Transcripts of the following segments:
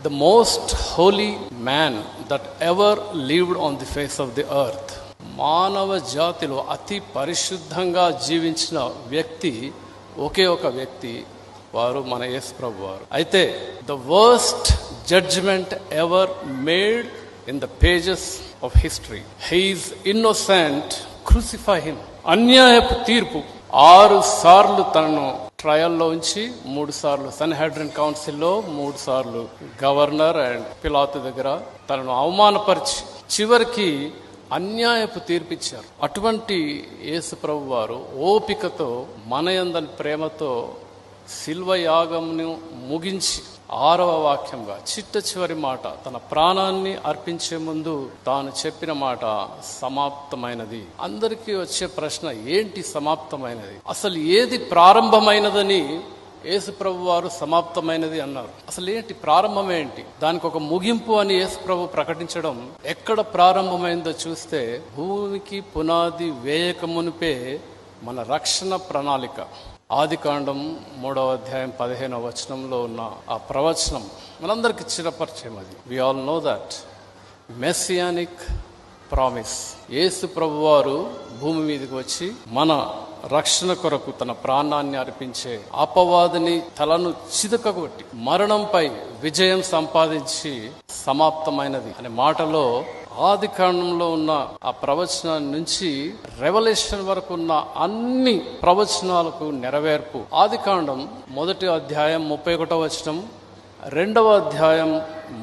The most holy man that ever lived on the face of the earth. మానవ జాతిలో అతి పరిశుద్ధంగా జీవించిన వ్యక్తి ఒకే ఒక వ్యక్తి, వారు మన యేసు ప్రభు వారు. అయితే the worst judgment ever made in the pages of history. He is innocent, crucify him. అన్యాయపు తీర్పు 6 సార్లు తనను ట్రయల్లో ఉంచి 3 సార్లు సన్హెడ్రిన్ కౌన్సిల్లో, 3 సార్లు గవర్నర్ అండ్ పిలాతు దగ్గర తనను అవమానపరిచి చివరికి అన్యాయపు తీర్పిచ్చారు. అటువంటి యేసు ప్రభు వారు ఓపికతో మన యందలి ప్రేమతో శిల్వ యాగమును ముగించి 6వ వాక్యంగా చిట్ట చివరి మాట, తన ప్రాణాన్ని అర్పించే ముందు తాను చెప్పిన మాట సమాప్తమైనది. అందరికీ వచ్చే ప్రశ్న, ఏంటి సమాప్తమైనది? అసలు ఏది ప్రారంభమైనదని యేసు ప్రభు వారు సమాప్తమైనది అన్నారు. అసలు ఏంటి ప్రారంభం ఏంటి? దానికి ఒక ముగింపు అని యేసు ప్రభు ప్రకటించడం ఎక్కడ ప్రారంభమైందో చూస్తే, భూమికి పునాది వేయక మునిపే మన రక్షణ ప్రణాళిక. ఆదికాండం 3వ అధ్యాయం 15వ వచనంలో ఉన్న ఆ ప్రవచనం మనందరికి చిరపరిచయం. అది we all know that messianic promise. Yesu ప్రభు వారు భూమి మీదకి వచ్చి మన రక్షణ కొరకు తన ప్రాణాన్ని అర్పించే అపవాదిని తలను చితకగొట్టి మరణంపై విజయం సంపాదించి సమాప్తమైనది అనే మాటలో ఆది కాండంలో ఉన్న ఆ ప్రవచనం నుంచి రెవల్యూషన్ వరకు ఉన్న అన్ని ప్రవచనాలకు నెరవేర్పు. ఆది కాండం 1వ అధ్యాయం 31వ వచనం, 2వ అధ్యాయం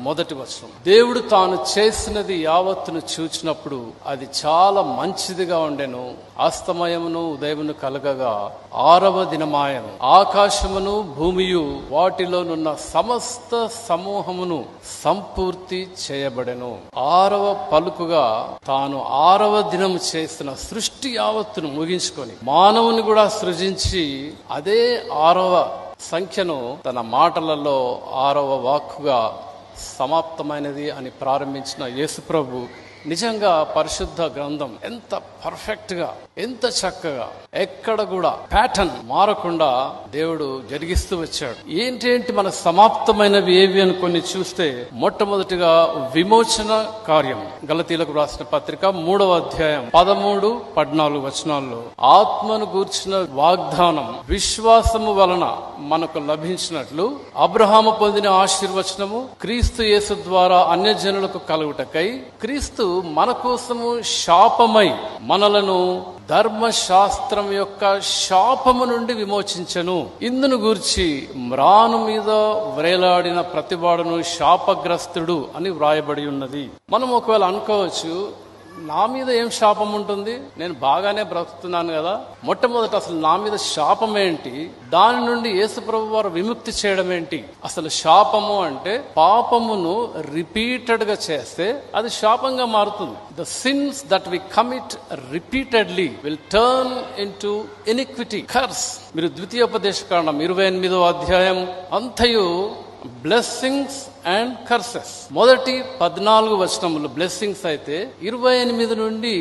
1వ వచనం. దేవుడు తాను చేసినది యావత్తును చూచినప్పుడు అది చాలా మంచిదిగా ఉండెను. అస్తమయమును ఉదయమును కలగగా 6వ దినమాయను. ఆకాశమును భూమియు వాటిలోనున్న సమస్త సమూహమును సంపూర్తి చేయబడెను. 6వ పలుకుగా తాను 6వ దినము చేసిన సృష్టి యావత్తును ముగించుకొని మానవుని కూడా సృజించి అదే 6వ సంఖ్యను తన మాటలలో 6వ వాక్కుగా సమాప్తమైనది అని ప్రారంభించిన యేసు ప్రభు నిజంగా పరిశుద్ధ గ్రంథం ఎంత పర్ఫెక్ట్ గా, ఎంత చక్కగా, ఎక్కడ కూడా ప్యాటర్న్ మారకుండా దేవుడు జరిగిస్తూ వచ్చాడు. ఏంటేంటి మన సమాప్తమైనవి ఏవి అని కొన్ని చూస్తే, మొట్టమొదటిగా విమోచన కార్యం. గలతీలకు రాసిన పత్రిక 3వ అధ్యాయం 13, 14 వచనాల్లో ఆత్మను గూర్చిన వాగ్దానం విశ్వాసము వలన మనకు లభించినట్లు అబ్రహాము పొందిన ఆశీర్వచనము క్రీస్తు యేసు ద్వారా అన్యజనులకు కలుగుటకై క్రీస్తు మన కోసము శాపమై మనలను ధర్మశాస్త్రం యొక్క శాపము నుండి విమోచించెను. ఇందును గూర్చి మ్రాను మీద వ్రేలాడిన ప్రతివాడును శాపగ్రస్తుడు అని వ్రాయబడి ఉన్నది. మనం ఒకవేళ అనుకోవచ్చు, నా మీద ఏం శాపం ఉంటుంది, నేను బాగానే బ్రతుకుతున్నాను కదా, మొట్టమొదట అసలు నా మీద శాపం ఏంటి, దాని నుండి యేసు ప్రభు వారు విముక్తి చేయడం ఏంటి? అసలు శాపము అంటే పాపమును రిపీటెడ్ గా చేస్తే అది శాపంగా మారుతుంది. The sins that we commit repeatedly will turn into iniquity, curse. మీరు ద్వితీయోపదేశకాండం 28వ అధ్యాయం అంతయు బ్లెస్సింగ్స్ అండ్ కర్సెస్. మొదటి 14 వచనములు బ్లెస్సింగ్స్ అయితే 28 నుండి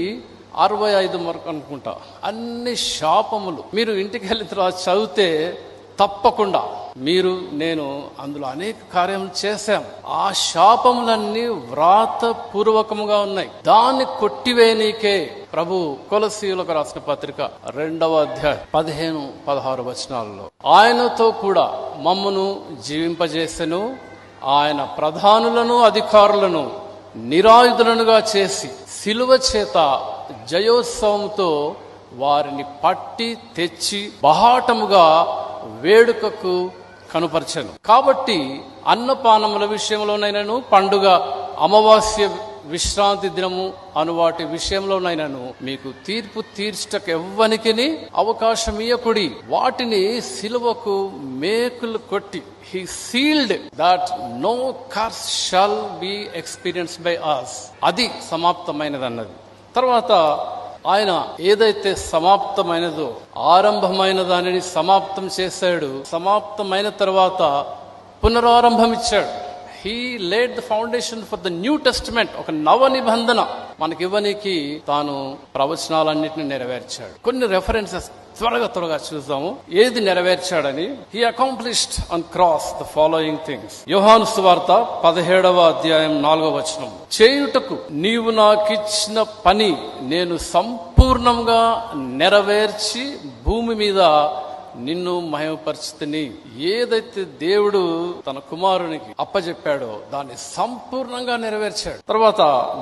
65 వరకు అనుకుంటా అన్ని శాపములు. మీరు ఇంటికి వెళ్ళిన తర్వాత చదివితే తప్పకుండా మీరు, నేను అందులో అనేక కార్యములు చేశాం. ఆ శాపములన్నీ వ్రాత పూర్వకముగా ఉన్నాయి. దాన్ని కొట్టివేయనీకే ప్రభు కొలసీయులకు రాసిన పత్రిక 2వ అధ్యాయం 15, 16 వచనాలలో ఆయనతో కూడా మమ్మును జీవింపజేసెను. ఆయన ప్రధానులను అధికారులను నిరాయుధులనుగా చేసి శిలువ చేత జయోత్సవంతో వారిని పట్టి తెచ్చి బహాటముగా వేడుకకు కనుపరచను. కాబట్టి అన్నపానముల విషయంలోనైనాను, పండుగ, అమావాస్య, విశ్రాంతి దినము అను వాటి విషయంలోనైనాను మీకు తీర్పు తీర్చటకు ఎవ్వనికిని అవకాశం ఇయ్యకుడి. వాటిని సిలువకు మేకులు కొట్టి he sealed that no curse shall be experienced by us. అది సమాప్తమైనది అన్నది. తర్వాత ఆయన ఏదైతే సమాప్తమైనదో, ఆరంభమైన దానిని సమాప్తం చేశాడు. సమాప్తమైన తర్వాత పునరారంభం ఇచ్చాడు. He laid the foundation for the new testament. ఒక నవ నిబంధన మనకివ్వనికి తాను ప్రవచనాలన్నింటినీ నెరవేర్చాడు. కొన్ని రెఫరెన్సెస్ త్వరగా చూద్దాము ఏది నెరవేర్చాడని. He accomplished on cross the following things. Yohanu సువార్త 17వ అధ్యాయం 4వ వచనం. చేయుటకు నీవు నాకిచ్చిన పని నేను సంపూర్ణంగా నెరవేర్చి భూమి మీద నిన్ను మహిమపరిచితిని. ఏదైతే దేవుడు తన కుమారునికి అప్పచెప్పాడో దాన్ని సంపూర్ణంగా నెరవేర్చాడు. తర్వాత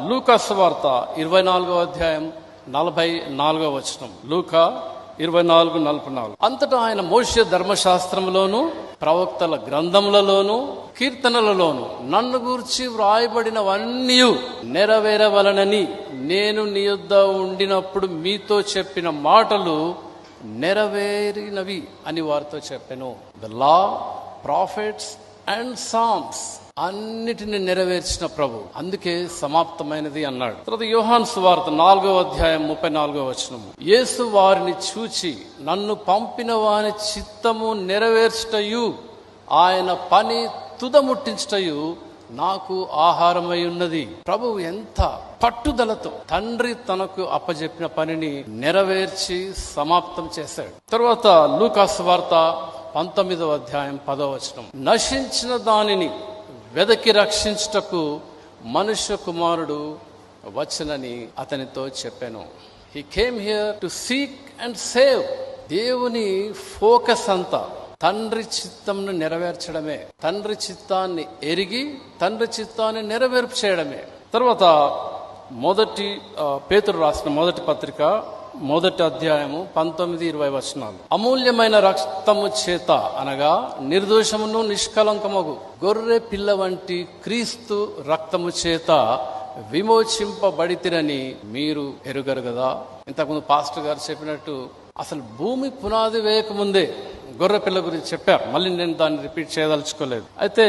లూకా సువార్త 24వ అధ్యాయం 44వ వచనం. లూకా 24:44. అంతటా ఆయన మోషే ధర్మశాస్త్రములోను ప్రవక్తల గ్రంథములలోను కీర్తనలలోను నన్ను గూర్చి వ్రాయబడినవన్నీ నెరవేరవలనని నేను నీ యొద్ద ఉండినప్పుడు మీతో చెప్పిన మాటలు నెరవేరినవి అని వారితో చెప్పాను. The law, prophets and psalms అన్నిటిని నెరవేర్చిన ప్రభు, అందుకే సమాప్తమైనది అన్నాడు. తర్వాత యోహాను సువార్త 4వ అధ్యాయం 34వ వచనం. యేసు వారిని చూచి నన్ను పంపిన వాని చిత్తము నెరవేర్చుటయు ఆయన పని తుదముట్టించుటయు నాకు ఆహారమై ఉన్నది. ప్రభువు ఎంత పట్టుదలతో తండ్రి తనకు అప్పజెప్పిన పనిని నెరవేర్చి సమాప్తం చేశాడు. తర్వాత లూకా సువార్త 19వ అధ్యాయం 10వ వచనం. నశించిన దానిని వెదకి రక్షించుటకు మనుష్య కుమారుడు వచ్చనని అతనితో చెప్పాను. He came here to seek and save. దేవుని ఫోకస్ అంతా తండ్రి చిత్తంను నెరవేర్చడమే, తండ్రి చిత్తాన్ని ఎరిగి తండ్రి చిత్తాన్ని నెరవేర్పు చేయడమే. తర్వాత పేతురు రాసిన మొదటి పత్రిక 1వ అధ్యాయము 19-20 వచనాలు. అమూల్యమైన రక్తము చేత అనగా నిర్దోషమును నిష్కలంకమగు గొర్రె పిల్ల వంటి క్రీస్తు రక్తము చేత విమోచింపబడితిరని మీరు ఎరుగరు కదా. ఇంతకుముందు పాస్టర్ గారు చెప్పినట్టు అసలు భూమి పునాది వేయకముందే గొర్రె పిల్ల గురించి చెప్పారు. మళ్ళీ నేను దాన్ని రిపీట్ చేయదలుచుకోలేదు. అయితే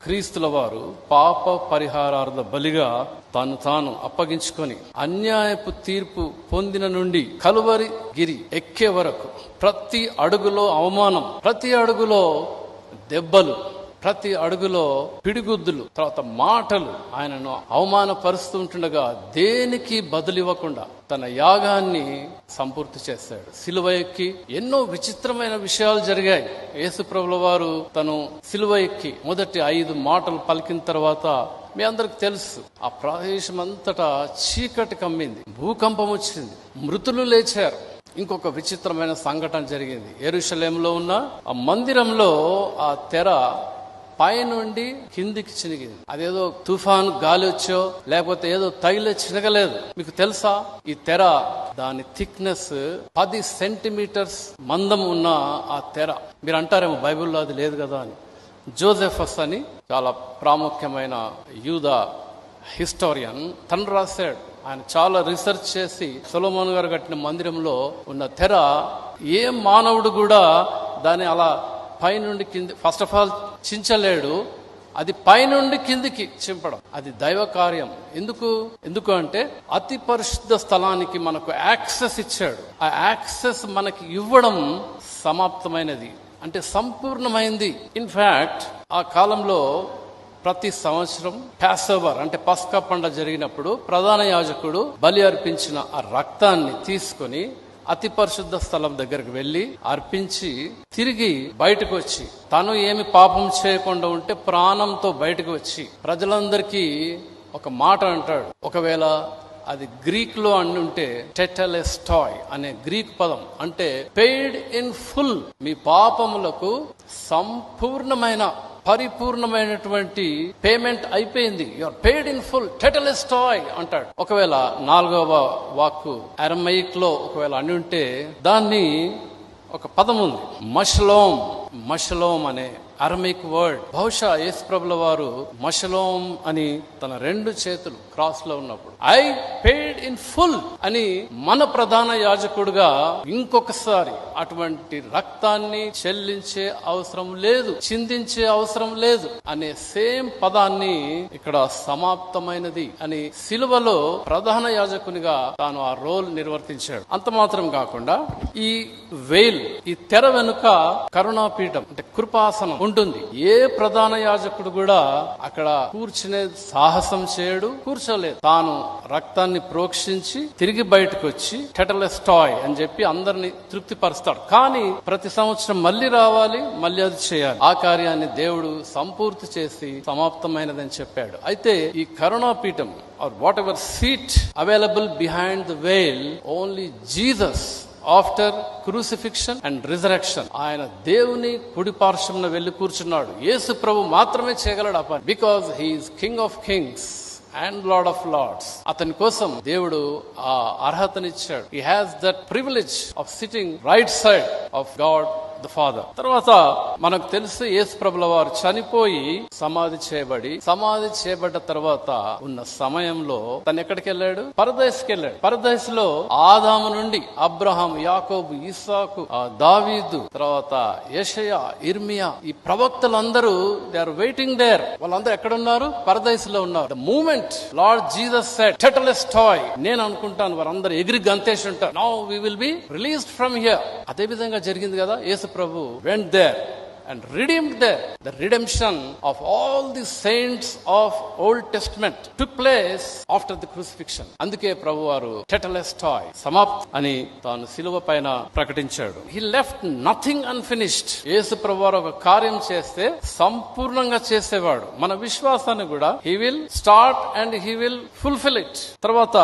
క్రీస్తుల వారు పాప పరిహారార్థ బలిగా తాను అప్పగించుకొని అన్యాయపు తీర్పు పొందిన నుండి కలువరి గిరి ఎక్కే వరకు ప్రతి అడుగులో అవమానం, ప్రతి అడుగులో దెబ్బలు, ప్రతి అడుగులో పిడిగుద్దులు, తర్వాత మాటలు ఆయనను అవమానపరుస్తూ ఉంటుండగా దేనికి బదులివ్వకుండా తన యాగాన్ని సంపూర్తి చేశాడు. సిలువ ఎక్కి ఎన్నో విచిత్రమైన విషయాలు జరిగాయి. యేసుప్రభుల వారు తను సిలువ ఎక్కి మొదటి 5 మాటలు పలికిన తర్వాత మీ అందరికి తెలుసు, ఆ ప్రదేశం అంతటా చీకటి కమ్మింది, భూకంపం వచ్చింది, మృతులు లేచారు. ఇంకొక విచిత్రమైన సంఘటన జరిగింది. యెరూషలేములో ఉన్న ఆ మందిరంలో ఆ తెర పైనుండి కిందికి చినిగింది. అదేదో తుఫాన్ గాలి వచ్చో లేకపోతే ఏదో తగిలే చినగలేదు. మీకు తెలుసా, ఈ తెర దాని థిక్నెస్ 10 సెంటీమీటర్స్ మందం ఉన్న ఆ తెర. మీరు అంటారేమో బైబిల్లో అది లేదు కదా అని. జోసెఫస్ అని చాలా ప్రాముఖ్యమైన యూదా హిస్టోరియన్ తను రాశాడు. ఆయన చాలా రీసెర్చ్ చేసి సొలొమోను గారు కట్టిన మందిరంలో ఉన్న తెర ఏ మానవుడు కూడా దాన్ని అలా పైనుండి కింది ఫస్ట్ ఆఫ్ ఆల్ చించలేడు. అది పైనుండి కిందికి చింపడం అది దైవ కార్యం. ఎందుకు అంటే అతి పరిశుద్ధ స్థలానికి మనకు యాక్సెస్ ఇచ్చాడు. ఆ యాక్సెస్ మనకి ఇవ్వడం సమాప్తమైనది, అంటే సంపూర్ణమైంది. ఇన్ఫాక్ట్ ఆ కాలంలో ప్రతి సంవత్సరం ప్యాసోవర్ అంటే పస్కా పండుగ జరిగినప్పుడు ప్రధాన యాజకుడు బలి అర్పించిన ఆ రక్తాన్ని తీసుకొని అతి పరిశుద్ధ స్థలం దగ్గరకు వెళ్లి అర్పించి తిరిగి బయటకు వచ్చి తను ఏమి పాపం చేయకుండా ఉంటే ప్రాణంతో బయటకు వచ్చి ప్రజలందరికీ ఒక మాట అంటాడు. ఒకవేళ అది గ్రీక్ లో ఉంటే టెటెలెస్టాయ్ అనే గ్రీక్ పదం, అంటే పెయిడ్ ఇన్ ఫుల్, మీ పాపములకు సంపూర్ణమైన పరిపూర్ణమైనటువంటి పేమెంట్ అయిపోయింది. యువర్ పెయిడ్ ఇన్ ఫుల్, టెటెలెస్టాయ్ అంటాడు. ఒకవేళ 4వ వాక్కు అరమైక్ లో ఒకవేళ అని ఉంటే దాన్ని ఒక పదం ఉంది, మషలోం అనే అరమైక్ వర్డ్. బహుశా యేసుప్రభుల వారు మషలోం అని తన 2 చేతులు క్రాస్ లో ఉన్నప్పుడు ఐ పెయిడ్ ఇన్ ఫుల్ అని మన ప్రధాన యాజకుడుగా ఇంకొకసారి అటువంటి రక్తాన్ని చెల్లించే అవసరం లేదు, చిందించే అవసరం లేదు అనే సేమ్ పదాన్ని ఇక్కడ సమాప్తమైనది అని సిలువలో ప్రధాన యాజకునిగా తాను ఆ రోల్ నిర్వర్తించాడు. అంత మాత్రం కాకుండా ఈ వెయిల్, ఈ తెర వెనుక కరుణాపీఠం అంటే కృపాసనం ఉంటుంది. ఏ ప్రధాన యాజకుడు కూడా అక్కడ కూర్చునే సాహసం చేయడు, కూర్చోలేదు. తాను రక్తాన్ని ప్రోక్షించి తిరిగి బయటకు వచ్చి టెటలెస్టాయ్ అని చెప్పి అందరిని తృప్తిపరుస్తాడు. కానీ ప్రతి సంవత్సరం మళ్ళీ రావాలి, మళ్ళీ అది చేయాలి. ఆ కార్యాన్ని దేవుడు సంపూర్తి చేసి సమాప్తమైనదని చెప్పాడు. అయితే ఈ కరుణాపీఠం or whatever seat available behind the veil, only Jesus after crucifixion and resurrection ఆయన దేవుని కుడి పార్శ్వమున వెళ్లి కూర్చున్నాడు. యేసు ప్రభు మాత్రమే చేయగలడు ఆ పని. Because he's king of kings and lord of lords. అతని కోసం దేవుడు ఆ అర్హతనిచ్చాడు. He has that privilege of sitting right side of God the father. తర్వాత మనకు తెలుసు యేసు ప్రభుల వారు చనిపోయి సమాధి చేయబడ్డ తర్వాత ఉన్న సమయంలో తను ఎక్కడికి వెళ్ళాడు? పరదేశికి వెళ్ళాడు. పరదేశిలో ఆదాము నుండి అబ్రహాం, యాకోబు, ఇస్సాకు, దావీదు, తర్వాత యెషయా, ఇర్మియా, ఈ ప్రవక్తలందరూ దే ఆర్ వెయిటింగ్ దేర్. వాళ్ళందరూ ఎక్కడ ఉన్నారు? పరదేశిలో ఉన్నారు. The moment Lord Jesus said tetelestai, నేను అనుకుంటాను వారందరూ ఎగిరి గంతేసి ఉంటారు. Now we will be released from here. అదే విధంగా జరిగింది కదా. యేసు ప్రభు went there and redeemed there. The redemption of all the saints of Old Testament took place after the crucifixion. అందుకే ప్రభు వారు టెటలెస్టాయ్ సమాప్త్ అని తాను శిలువ పైన ప్రకటించాడు. He left nothing unfinished. యేసు ప్రభు వారు ఒక కార్యం చేస్తే సంపూర్ణంగా చేసేవాడు. మన విశ్వాసాన్ని కూడా he will start and he will fulfill it. తర్వాత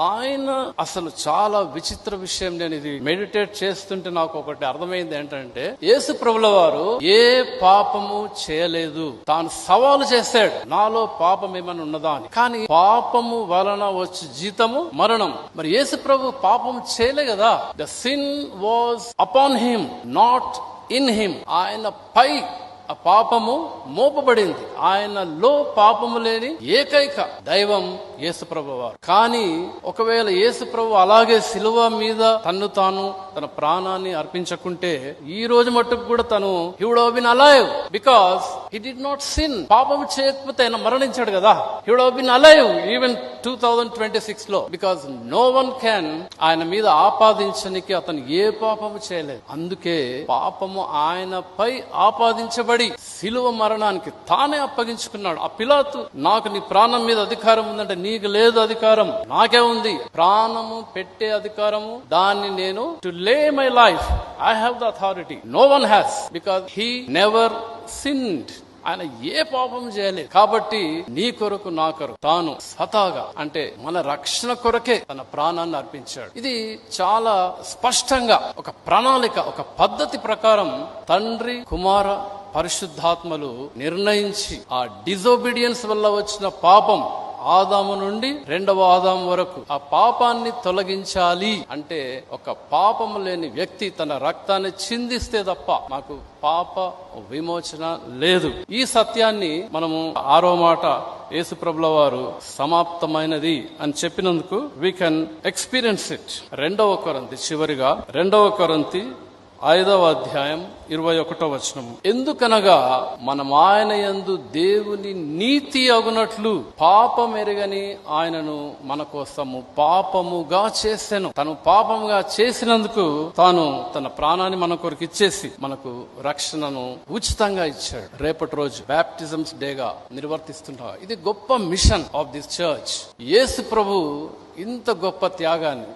ఆయన అసలు చాలా విచిత్ర విషయం. నేను ఇది మెడిటేట్ చేస్తుంటే నాకు ఒకటి అర్థమైంది ఏంటంటే, యేసు ప్రభుల వారు ఏ పాపము చేయలేదు. తాను సవాలు చేశాడు, నాలో పాపం ఏమైనా ఉన్నదా అని. కానీ పాపము వలన వచ్చి జీతము మరణం. మరి యేసు ప్రభు పాపం చేయలే కదా. The sin was upon him, not in him. ఆయన పై ఆ పాపము మోపబడింది. ఆయనలో పాపము లేని ఏకైక దైవం యేసుప్రభు వారు. కానీ ఒకవేళ యేసుప్రభు అలాగే శిలువ మీద తన్ను తాను తన ప్రాణాన్ని అర్పించకుంటే ఈ రోజు మట్టుకు కూడా తను he would have been alive because he did not sin. పాపం చేయకపోతే ఆయన మరణించాడు కదా. he would have been alive even 2026 లో, because no one can ఆయన మీద ఆపాదించనికి అతను ఏ పాపము చేయలేదు. అందుకే పాపము ఆయనపై ఆపాదించబడి శిలువ మరణానికి తానే అప్పగించుకున్నాడు. ఆ పిలాతు, నాకు నీ ప్రాణం మీద అధికారం ఉందంటే, నీకు లేదు అధికారం, నాకే ఉంది ప్రాణము పెట్టే అధికారము. దాన్ని నేను to lay my life, I have the authority, no one has, because he never sinned. ఆయన ఏ పాపం చేయలేదు. కాబట్టి నీ కొరకు నా కొరకు తాను స్వతహాగా, అంటే మన రక్షణ కొరకే తన ప్రాణాన్ని అర్పించాడు. ఇది చాలా స్పష్టంగా ఒక ప్రణాళిక, ఒక పద్ధతి ప్రకారం తండ్రి, కుమార, పరిశుద్ధాత్మలు నిర్ణయించి ఆ డిజోబీడియన్స్ వల్ల వచ్చిన పాపం ఆదాము నుండి రెండవ ఆదాము వరకు ఆ పాపాన్ని తొలగించాలి. అంటే ఒక పాపము లేని వ్యక్తి తన రక్తాన్ని చిందిస్తే తప్ప మాకు పాప విమోచన లేదు. ఈ సత్యాన్ని మనము 6వ మాట యేసుప్రభుల వారు సమాప్తమైనది అని చెప్పినందుకు వీ కెన్ ఎక్స్పీరియన్స్ ఇట్. 2వ కొరింథీ, చివరిగా 2వ కొరింథీ 5వ అధ్యాయం 21వ వచనం. ఎందుకనగా మనం ఆయన యందు దేవుని నీతి అగునట్లు పాపం ఎరగని ఆయనను మన కోసము పాపముగా చేసెను. తను పాపముగా చేసినందుకు తాను తన ప్రాణాన్ని మన కొరకు ఇచ్చేసి మనకు రక్షణను ఉచితంగా ఇచ్చాడు. రేపటి రోజు బ్యాప్టిజమ్స్ డేగా నిర్వర్తిస్తుంటా. ఇది గొప్ప మిషన్ ఆఫ్ దిస్ చర్చ్. యేసు ప్రభు ఇంత గొప్ప త్యాగాన్ని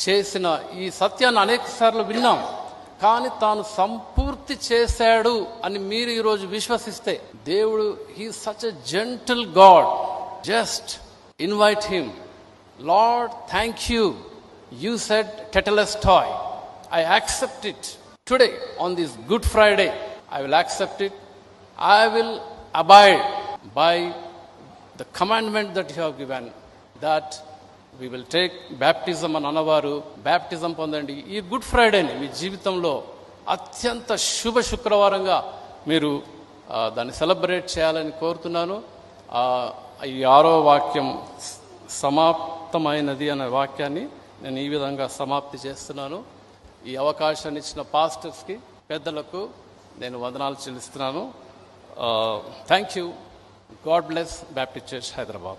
చేసిన ఈ సత్యాన్ని అనేక సార్లు విన్నాం. కానీ తాను సంపూర్తి చేశాడు అని మీరు ఈరోజు విశ్వసిస్తే, దేవుడు he such a gentle God. Just invite him. Lord, thank you. You said tetelestai. I accept it today on this Good Friday. I will accept it. I will abide by the commandment that you have given, that we will take baptism అని అన్నవారు baptism పొందండి. ఈ good ఫ్రైడేని మీ జీవితంలో అత్యంత శుభ శుక్రవారంగా మీరు దాన్ని celebrate చేయాలని కోరుతున్నాను. ఈ 6వ వాక్యం సమాప్తమైనది అనే వాక్యాన్ని నేను ఈ విధంగా సమాప్తి చేస్తున్నాను. ఈ అవకాశాన్ని ఇచ్చిన పాస్టర్స్కి, పెద్దలకు నేను వందనాలు చెల్లిస్తున్నాను. Thank you. God bless Baptist church, Hyderabad.